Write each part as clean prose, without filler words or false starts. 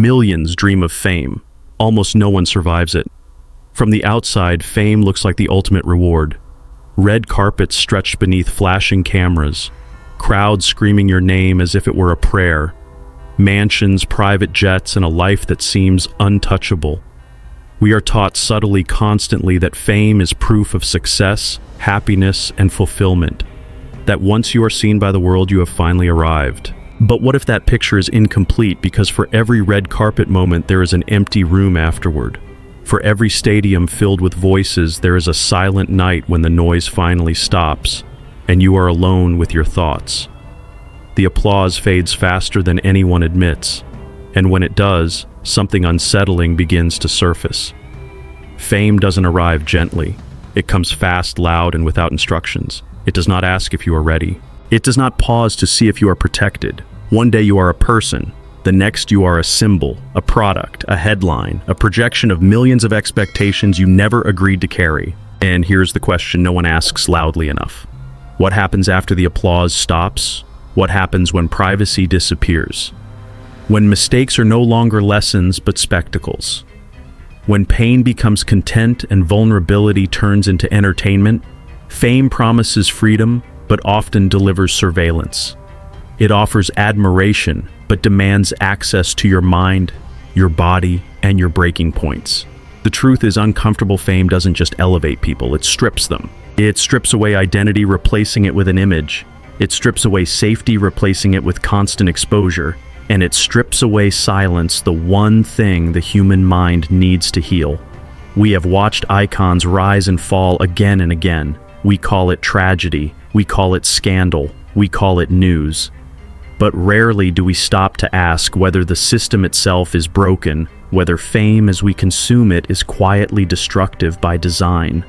Millions dream of fame. Almost no one survives it. From the outside, fame looks like the ultimate reward. Red carpets stretched beneath flashing cameras, crowds screaming your name as if it were a prayer, mansions, private jets, and a life that seems untouchable. We are taught subtly, constantly, that fame is proof of success, happiness, and fulfillment. That once you are seen by the world, you have finally arrived. But what if that picture is incomplete, because for every red carpet moment there is an empty room afterward? For every stadium filled with voices, there is a silent night when the noise finally stops, and you are alone with your thoughts. The applause fades faster than anyone admits, and when it does, something unsettling begins to surface. Fame doesn't arrive gently. It comes fast, loud, and without instructions. It does not ask if you are ready. It does not pause to see if you are protected. One day you are a person. The next you are a symbol, a product, a headline, a projection of millions of expectations you never agreed to carry. And here's the question no one asks loudly enough. What happens after the applause stops? What happens when privacy disappears? When mistakes are no longer lessons but spectacles? When pain becomes content and vulnerability turns into entertainment? Fame promises freedom, but often delivers surveillance. It offers admiration, but demands access to your mind, your body, and your breaking points. The truth is, uncomfortable fame doesn't just elevate people, it strips them. It strips away identity, replacing it with an image. It strips away safety, replacing it with constant exposure. And it strips away silence, the one thing the human mind needs to heal. We have watched icons rise and fall again and again. We call it tragedy, we call it scandal, we call it news. But rarely do we stop to ask whether the system itself is broken, whether fame as we consume it is quietly destructive by design.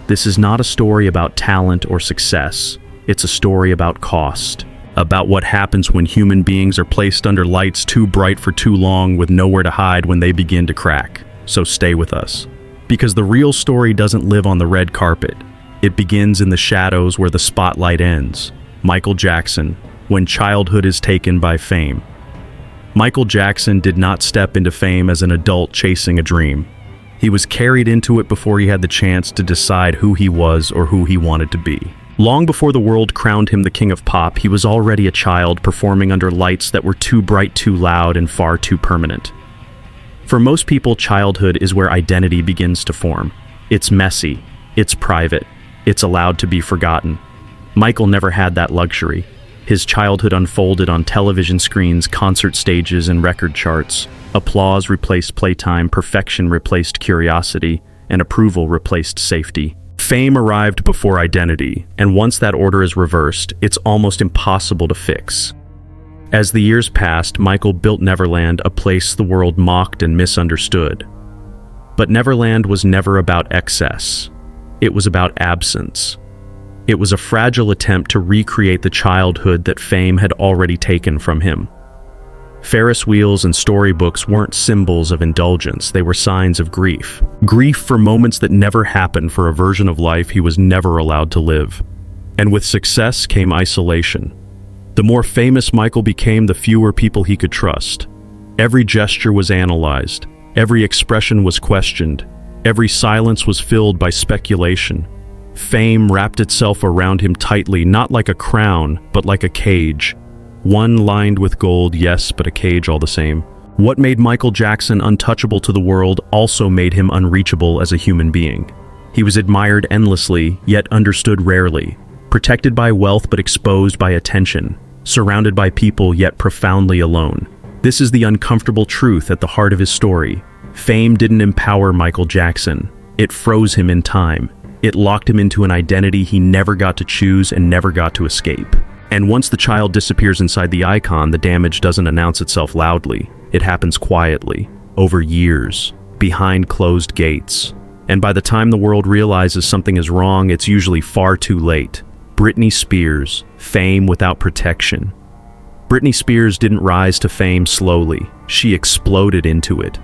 This is not a story about talent or success. It's a story about cost, about what happens when human beings are placed under lights too bright for too long with nowhere to hide when they begin to crack. So stay with us. Because the real story doesn't live on the red carpet. It begins in the shadows where the spotlight ends. Michael Jackson, when childhood is taken by fame. Michael Jackson did not step into fame as an adult chasing a dream. He was carried into it before he had the chance to decide who he was or who he wanted to be. Long before the world crowned him the king of pop, he was already a child performing under lights that were too bright, too loud, and far too permanent. For most people, childhood is where identity begins to form. It's messy, it's private, it's allowed to be forgotten. Michael never had that luxury. His childhood unfolded on television screens, concert stages, and record charts. Applause replaced playtime, perfection replaced curiosity, and approval replaced safety. Fame arrived before identity, and once that order is reversed, it's almost impossible to fix. As the years passed, Michael built Neverland, a place the world mocked and misunderstood. But Neverland was never about excess. It was about absence. It was a fragile attempt to recreate the childhood that fame had already taken from him. Ferris wheels and storybooks weren't symbols of indulgence, they were signs of grief. Grief for moments that never happened, for a version of life he was never allowed to live. And with success came isolation. The more famous Michael became, the fewer people he could trust. Every gesture was analyzed, every expression was questioned, every silence was filled by speculation. Fame wrapped itself around him tightly, not like a crown, but like a cage. One lined with gold, yes, but a cage all the same. What made Michael Jackson untouchable to the world also made him unreachable as a human being. He was admired endlessly, yet understood rarely. Protected by wealth but exposed by attention. Surrounded by people, yet profoundly alone. This is the uncomfortable truth at the heart of his story. Fame didn't empower Michael Jackson. It froze him in time. It locked him into an identity he never got to choose and never got to escape. And once the child disappears inside the icon, the damage doesn't announce itself loudly. It happens quietly, over years, behind closed gates. And by the time the world realizes something is wrong, it's usually far too late. Britney Spears, fame without protection. Britney Spears didn't rise to fame slowly. She exploded into it.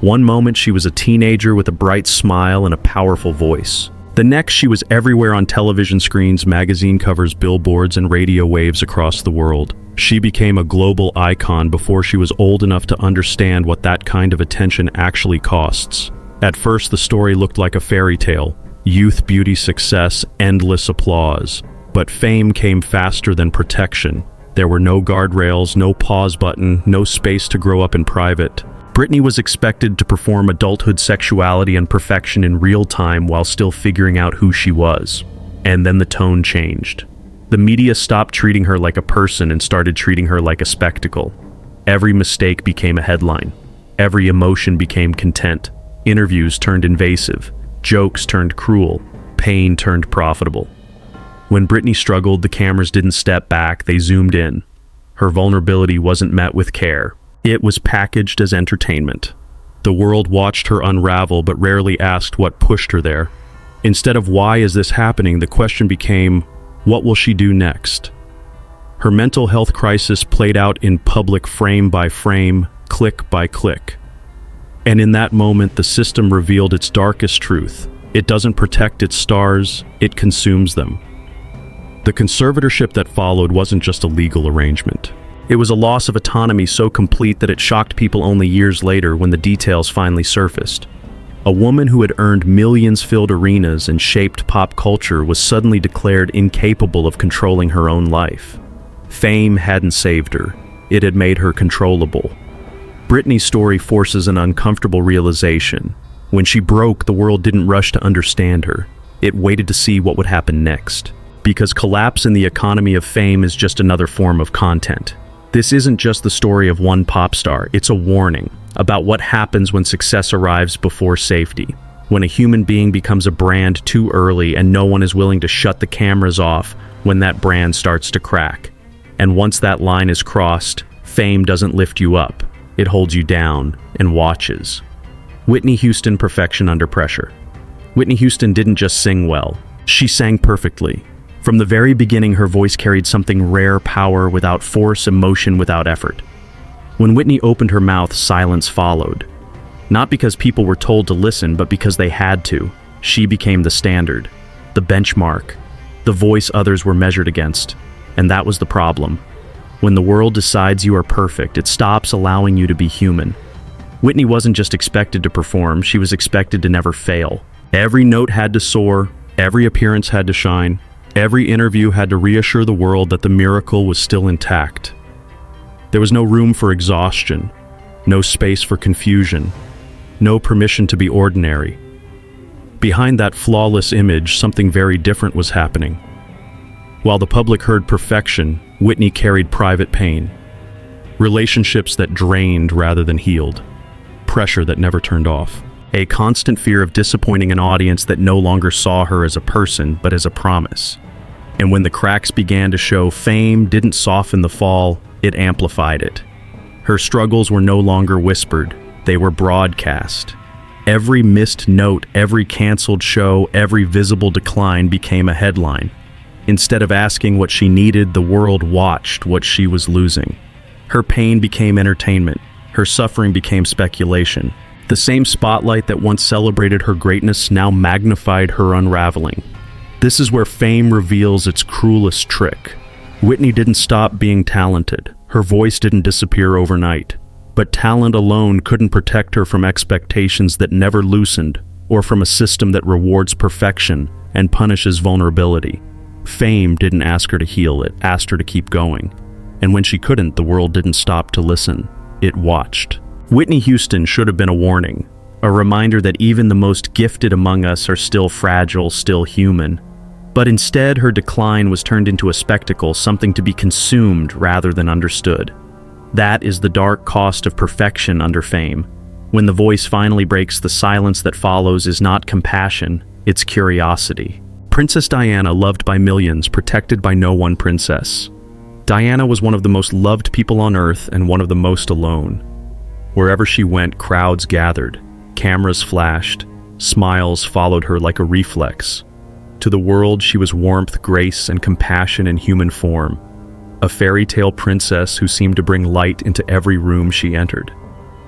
One moment she was a teenager with a bright smile and a powerful voice. The next, she was everywhere on television screens, magazine covers, billboards, and radio waves across the world. She became a global icon before she was old enough to understand what that kind of attention actually costs. At first, the story looked like a fairy tale. Youth, beauty, success, endless applause. But fame came faster than protection. There were no guardrails, no pause button, no space to grow up in private. Britney was expected to perform adulthood sexuality and perfection in real time while still figuring out who she was. And then the tone changed. The media stopped treating her like a person and started treating her like a spectacle. Every mistake became a headline. Every emotion became content. Interviews turned invasive. Jokes turned cruel. Pain turned profitable. When Britney struggled, the cameras didn't step back, they zoomed in. Her vulnerability wasn't met with care. It was packaged as entertainment. The world watched her unravel, but rarely asked what pushed her there. Instead of why is this happening, the question became, what will she do next? Her mental health crisis played out in public frame by frame, click by click. And in that moment, the system revealed its darkest truth. It doesn't protect its stars, it consumes them. The conservatorship that followed wasn't just a legal arrangement. It was a loss of autonomy so complete that it shocked people only years later when the details finally surfaced. A woman who had earned millions filled arenas and shaped pop culture was suddenly declared incapable of controlling her own life. Fame hadn't saved her. It had made her controllable. Britney's story forces an uncomfortable realization. When she broke, the world didn't rush to understand her. It waited to see what would happen next. Because collapse in the economy of fame is just another form of content. This isn't just the story of one pop star, it's a warning about what happens when success arrives before safety. When a human being becomes a brand too early and no one is willing to shut the cameras off when that brand starts to crack. And once that line is crossed, fame doesn't lift you up, it holds you down and watches. Whitney Houston, perfection under pressure. Whitney Houston didn't just sing well, she sang perfectly. From the very beginning, her voice carried something rare, power without force, emotion without effort. When Whitney opened her mouth, silence followed. Not because people were told to listen, but because they had to. She became the standard, the benchmark, the voice others were measured against. And that was the problem. When the world decides you are perfect, it stops allowing you to be human. Whitney wasn't just expected to perform, she was expected to never fail. Every note had to soar, every appearance had to shine. Every interview had to reassure the world that the miracle was still intact. There was no room for exhaustion, no space for confusion, no permission to be ordinary. Behind that flawless image, something very different was happening. While the public heard perfection, Whitney carried private pain. Relationships that drained rather than healed. Pressure that never turned off. A constant fear of disappointing an audience that no longer saw her as a person, but as a promise. And when the cracks began to show, fame didn't soften the fall, it amplified it. Her struggles were no longer whispered, they were broadcast. Every missed note, every canceled show, every visible decline became a headline. Instead of asking what she needed, the world watched what she was losing. Her pain became entertainment, her suffering became speculation. The same spotlight that once celebrated her greatness now magnified her unraveling. This is where fame reveals its cruelest trick. Whitney didn't stop being talented. Her voice didn't disappear overnight. But talent alone couldn't protect her from expectations that never loosened, or from a system that rewards perfection and punishes vulnerability. Fame didn't ask her to heal, it asked her to keep going. And when she couldn't, the world didn't stop to listen. It watched. Whitney Houston should have been a warning, a reminder that even the most gifted among us are still fragile, still human. But instead, her decline was turned into a spectacle, something to be consumed rather than understood. That is the dark cost of perfection under fame. When the voice finally breaks, the silence that follows is not compassion, it's curiosity. Princess Diana, loved by millions, protected by no one princess. Diana was one of the most loved people on earth and one of the most alone. Wherever she went, crowds gathered, cameras flashed, smiles followed her like a reflex. To the world, she was warmth, grace, and compassion in human form. A fairy tale princess who seemed to bring light into every room she entered.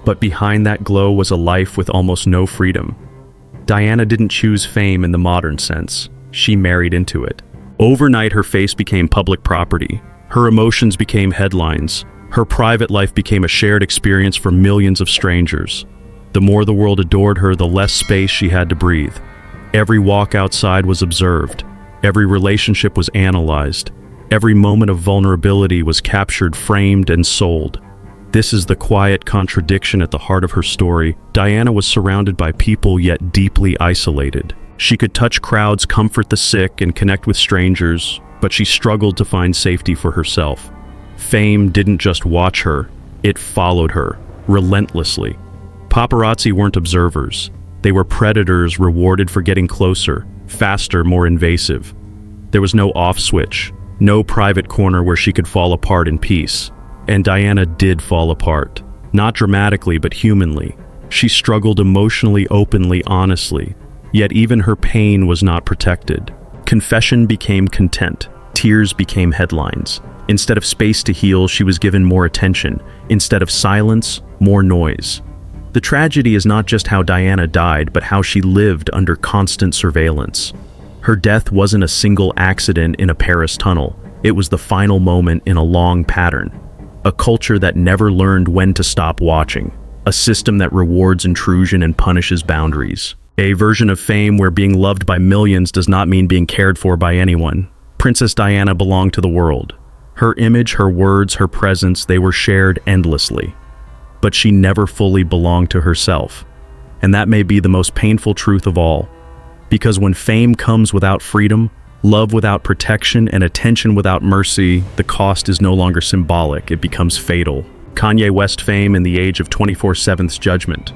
But behind that glow was a life with almost no freedom. Diana didn't choose fame in the modern sense. She married into it. Overnight, her face became public property. Her emotions became headlines. Her private life became a shared experience for millions of strangers. The more the world adored her, the less space she had to breathe. Every walk outside was observed. Every relationship was analyzed. Every moment of vulnerability was captured, framed, and sold. This is the quiet contradiction at the heart of her story. Diana was surrounded by people, yet deeply isolated. She could touch crowds, comfort the sick, and connect with strangers, but she struggled to find safety for herself. Fame didn't just watch her, it followed her, relentlessly. Paparazzi weren't observers. They were predators rewarded for getting closer, faster, more invasive. There was no off switch, no private corner where she could fall apart in peace. And Diana did fall apart. Not dramatically, but humanly. She struggled emotionally, openly, honestly. Yet even her pain was not protected. Confession became content. Tears became headlines. Instead of space to heal, she was given more attention. Instead of silence, more noise. The tragedy is not just how Diana died, but how she lived under constant surveillance. Her death wasn't a single accident in a Paris tunnel. It was the final moment in a long pattern. A culture that never learned when to stop watching. A system that rewards intrusion and punishes boundaries. A version of fame where being loved by millions does not mean being cared for by anyone. Princess Diana belonged to the world. Her image, her words, her presence, they were shared endlessly. But she never fully belonged to herself. And that may be the most painful truth of all. Because when fame comes without freedom, love without protection, and attention without mercy, the cost is no longer symbolic, it becomes fatal. Kanye West fame in the age of 24/7's judgment.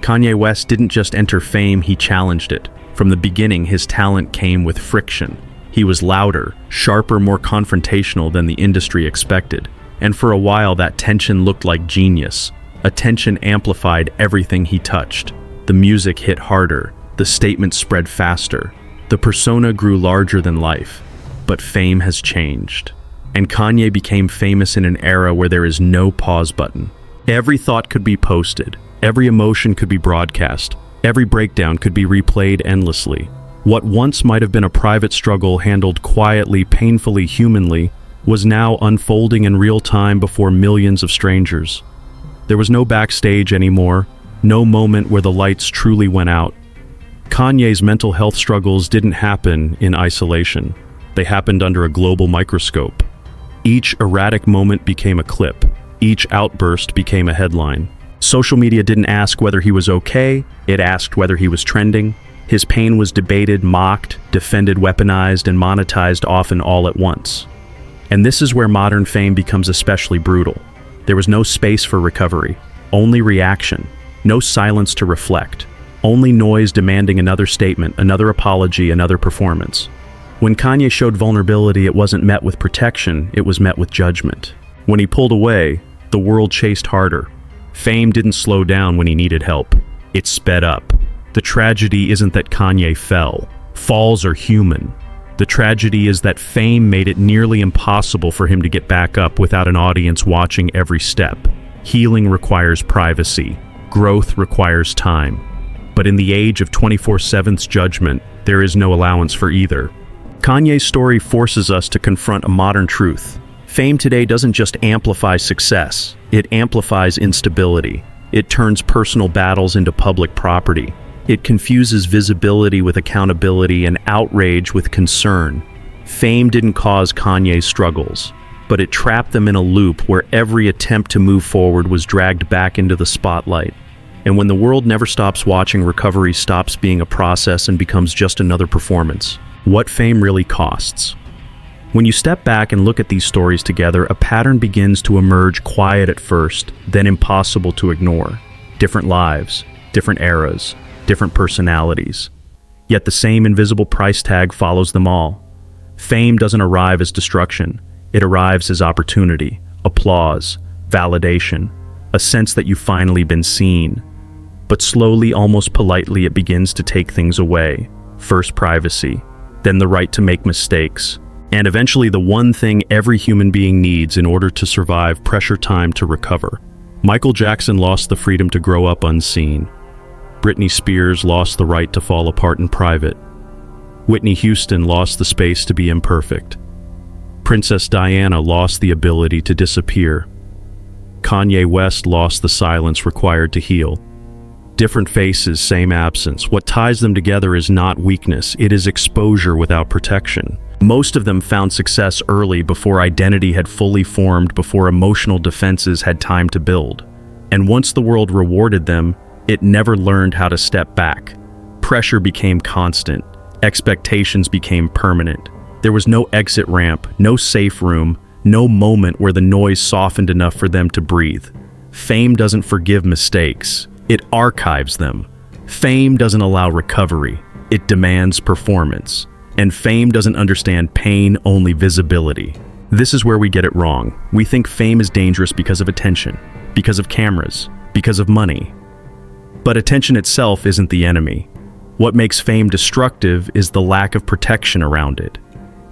Kanye West didn't just enter fame, he challenged it. From the beginning, his talent came with friction. He was louder, sharper, more confrontational than the industry expected. And for a while, that tension looked like genius. Attention amplified everything he touched. The music hit harder. The statement spread faster. The persona grew larger than life. But fame has changed. And Kanye became famous in an era where there is no pause button. Every thought could be posted. Every emotion could be broadcast. Every breakdown could be replayed endlessly. What once might have been a private struggle handled quietly, painfully, humanly, was now unfolding in real time before millions of strangers. There was no backstage anymore, no moment where the lights truly went out. Kanye's mental health struggles didn't happen in isolation. They happened under a global microscope. Each erratic moment became a clip. Each outburst became a headline. Social media didn't ask whether he was okay, it asked whether he was trending. His pain was debated, mocked, defended, weaponized, and monetized, often all at once. And this is where modern fame becomes especially brutal. There was no space for recovery, only reaction, no silence to reflect, only noise demanding another statement, another apology, another performance. When Kanye showed vulnerability, it wasn't met with protection, it was met with judgment. When he pulled away, the world chased harder. Fame didn't slow down when he needed help, it sped up. The tragedy isn't that Kanye fell. Falls are human. The tragedy is that fame made it nearly impossible for him to get back up without an audience watching every step. Healing requires privacy. Growth requires time. But in the age of 24/7's judgment, there is no allowance for either. Kanye's story forces us to confront a modern truth. Fame today doesn't just amplify success, it amplifies instability. It turns personal battles into public property. It confuses visibility with accountability and outrage with concern. Fame didn't cause Kanye's struggles, but it trapped them in a loop where every attempt to move forward was dragged back into the spotlight. And when the world never stops watching, recovery stops being a process and becomes just another performance. What fame really costs. When you step back and look at these stories together, a pattern begins to emerge, quiet at first, then impossible to ignore. Different lives, different eras, different personalities. Yet the same invisible price tag follows them all. Fame doesn't arrive as destruction. It arrives as opportunity, applause, validation, a sense that you've finally been seen. But slowly, almost politely, it begins to take things away. First privacy, then the right to make mistakes, and eventually the one thing every human being needs in order to survive: pressure time to recover. Michael Jackson lost the freedom to grow up unseen. Britney Spears lost the right to fall apart in private. Whitney Houston lost the space to be imperfect. Princess Diana lost the ability to disappear. Kanye West lost the silence required to heal. Different faces, same absence. What ties them together is not weakness, it is exposure without protection. Most of them found success early, before identity had fully formed, before emotional defenses had time to build. And once the world rewarded them, it never learned how to step back. Pressure became constant. Expectations became permanent. There was no exit ramp, no safe room, no moment where the noise softened enough for them to breathe. Fame doesn't forgive mistakes, it archives them. Fame doesn't allow recovery, it demands performance. And fame doesn't understand pain, only visibility. This is where we get it wrong. We think fame is dangerous because of attention, because of cameras, because of money. But attention itself isn't the enemy. What makes fame destructive is the lack of protection around it.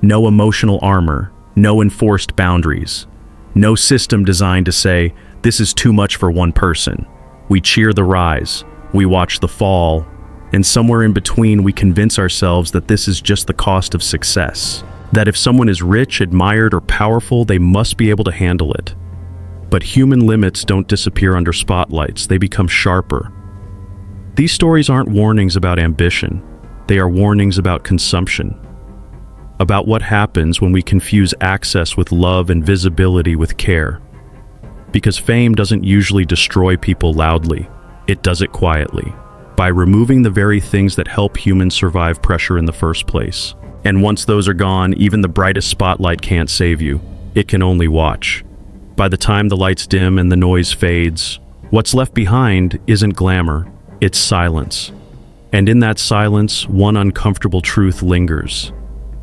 No emotional armor, no enforced boundaries, no system designed to say, this is too much for one person. We cheer the rise, we watch the fall, and somewhere in between we convince ourselves that this is just the cost of success. That if someone is rich, admired, or powerful, they must be able to handle it. But human limits don't disappear under spotlights, they become sharper. These stories aren't warnings about ambition, they are warnings about consumption. About what happens when we confuse access with love and visibility with care. Because fame doesn't usually destroy people loudly, it does it quietly, by removing the very things that help humans survive pressure in the first place. And once those are gone, even the brightest spotlight can't save you, it can only watch. By the time the lights dim and the noise fades, what's left behind isn't glamour, it's silence. And in that silence, one uncomfortable truth lingers.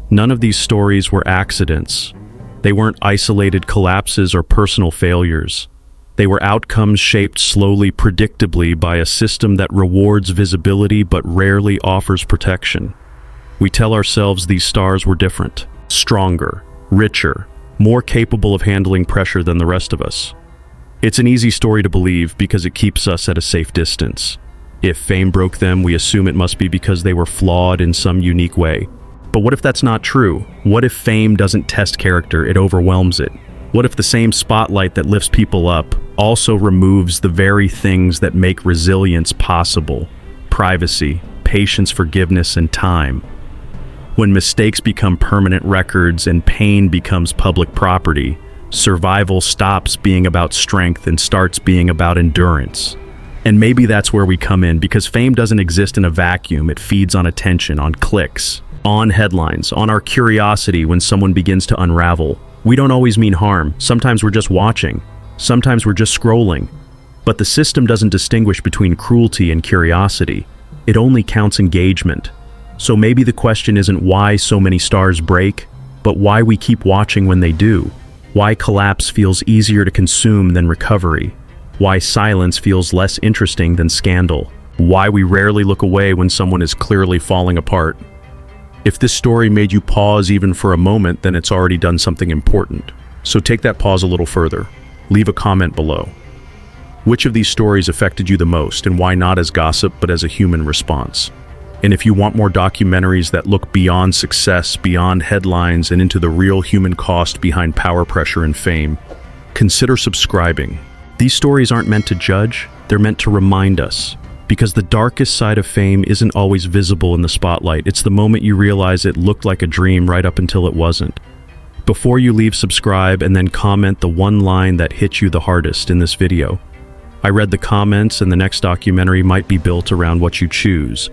None of these stories were accidents. They weren't isolated collapses or personal failures. They were outcomes shaped slowly, predictably by a system that rewards visibility but rarely offers protection. We tell ourselves these stars were different, stronger, richer, more capable of handling pressure than the rest of us. It's an easy story to believe because it keeps us at a safe distance. If fame broke them, we assume it must be because they were flawed in some unique way. But what if that's not true? What if fame doesn't test character, it overwhelms it? What if the same spotlight that lifts people up also removes the very things that make resilience possible? Privacy, patience, forgiveness, and time. When mistakes become permanent records and pain becomes public property, survival stops being about strength and starts being about endurance. And maybe that's where we come in, because fame doesn't exist in a vacuum. It feeds on attention, on clicks, on headlines, on our curiosity when someone begins to unravel. We don't always mean harm. Sometimes we're just watching. Sometimes we're just scrolling. But the system doesn't distinguish between cruelty and curiosity. It only counts engagement. So maybe the question isn't why so many stars break, but why we keep watching when they do. Why collapse feels easier to consume than recovery. Why silence feels less interesting than scandal. Why we rarely look away when someone is clearly falling apart. If this story made you pause even for a moment, then it's already done something important. So take that pause a little further. Leave a comment below. Which of these stories affected you the most, and why not as gossip but as a human response? And if you want more documentaries that look beyond success, beyond headlines, and into the real human cost behind power, pressure, and fame, consider subscribing. These stories aren't meant to judge, they're meant to remind us. Because the darkest side of fame isn't always visible in the spotlight. It's the moment you realize it looked like a dream right up until it wasn't. Before you leave, subscribe and then comment the one line that hit you the hardest in this video. I read the comments, and the next documentary might be built around what you choose.